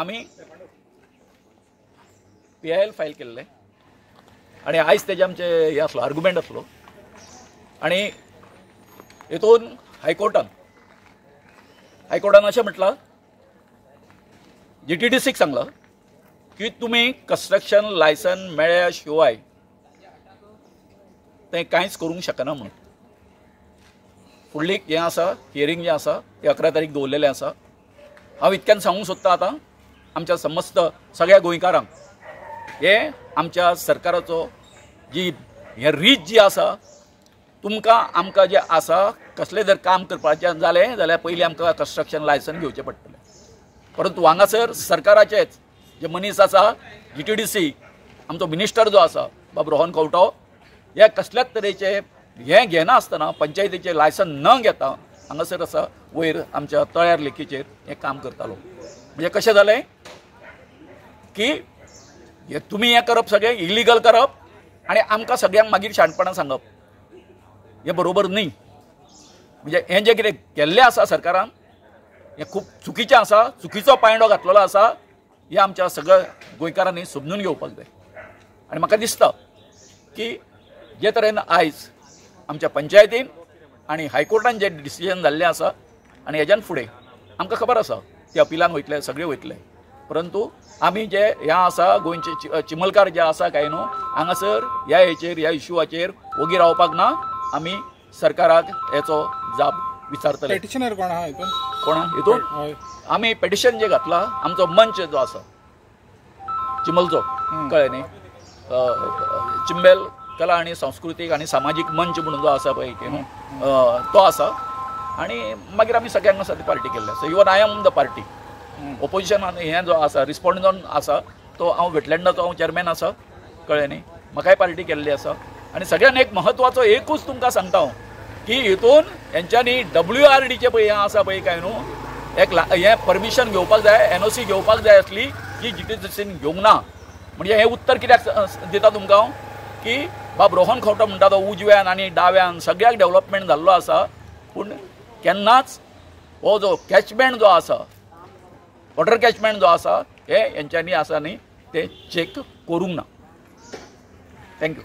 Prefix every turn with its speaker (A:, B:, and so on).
A: आम्ही PIL file केल्ले आणि आयज तेजे आमचे हे आसलो आर्ग्युमेंट आसलो आणि हेतून हायकोर्टान अशें म्हटलां GTDCक सांगलां की तुम्ही कंस्ट्रक्शन लायसन मेळ्ळ्या शिवाय ते कांयच करूंक शकना म्हणून फुडली हें आसा हियरिंग जें आसा तें 11 तारीख दवरलेलें आसा। हांव इतक्यान सांगूंक सोदतां आतां आमच्या समस्त सगळ्या गोंयकारांक हे आमच्या सरकाराचो जी हे रीत जी आसा तुमकां आमकां जे आसा कसलें जर काम करपाचें जालें जाल्यार पयलीं आमकां कंस्ट्रक्शन लायसन घेवचें पडटलें। परंतु हांगासर सरकाराचेच जे मनीस आसा GTDC आमचो मिनिस्टर जो आसा बाब रोहन खंवटो हे कसल्याच तरेचे हे घेना आसतना पंचायतीचें लायसन न घेता हांगासर आसा वयर आमच्या तळ्यार लेकीचेर हे काम करतालो। म्हणजे कशें जालें की हे तुमी हे करप सगळें इलिगल करप आनी आमकां सगळ्यांक मागीर शाणपणां सांगप हे बरोबर न्ही। म्हणजे हें जें कितें केल्लें आसा सरकारान हें खूब चुकीचें आसा, चुकीचो पांयडो घातलेलो आसा हे आमच्या सगळ्या गोंयकारांनी समजून घेवपाक जाय। आनी म्हाका दिसता की जे तरेन आयज आमच्या पंचायतीन आनी हायकोर्टान जे डिसिजन जाल्लें आसा आनी हेज्यान फुडें आमकां खबर आसा ते अपिलान वयतले सगळे वयतले, परंतु आमी जे ह्या आसा गोंयचे चिमलकार जे आसा काय न्हू हांगासर ह्या इश्यूआचेर ओगी रावपाक ना। आमी सरकाराक हेचो जाप विचारतले।
B: पेटिशनर कोण आहा हितून?
A: कोणा हितून आमी पेटिशन जे घातला आमचो मंच जो आसा चिमलचो कळ्ळें न्ही चिंबेल कला आनी सांस्कृतीक आनी सामाजीक मंच म्हणून जो आसा पळय तो आसा आनी मागीर आमी सगळ्यांक आसा ती पार्टी केल्ली आसा। Even I am the party opposition हें जो आसा रिस्पॉन्डंट आसा तो हांव वेटलँडाचो हांव चेअरमॅन आसा कळ्ळें न्ही म्हाकाय पार्टी केल्ली आसा। आनी सगळ्यान एक म्हत्वाचो एकूच तुमकां सांगता हांव की हितून हेंच्यांनी WRDचे पळय हें आसा पळय काय न्हू एक हें परमिशन घेवपाक जाय NOC घेवपाक जाय आसली जी GTDCन घेवंक ना। म्हणजे हें उत्तर कित्याक दिता तुमकां हांव की बाब रोहन खंवटो म्हणटा तो उजव्यान आनी डाव्यान सगळ्याक डेव्हलपमेंट जाल्लो आसा पूण केन्नाच हो जो कॅचमेंट जो आसा वॉटर कॅचमेंट जो आसा हे हेंच्यांनी आसा न्ही ते चॅक करूंक ना। थँक्यू।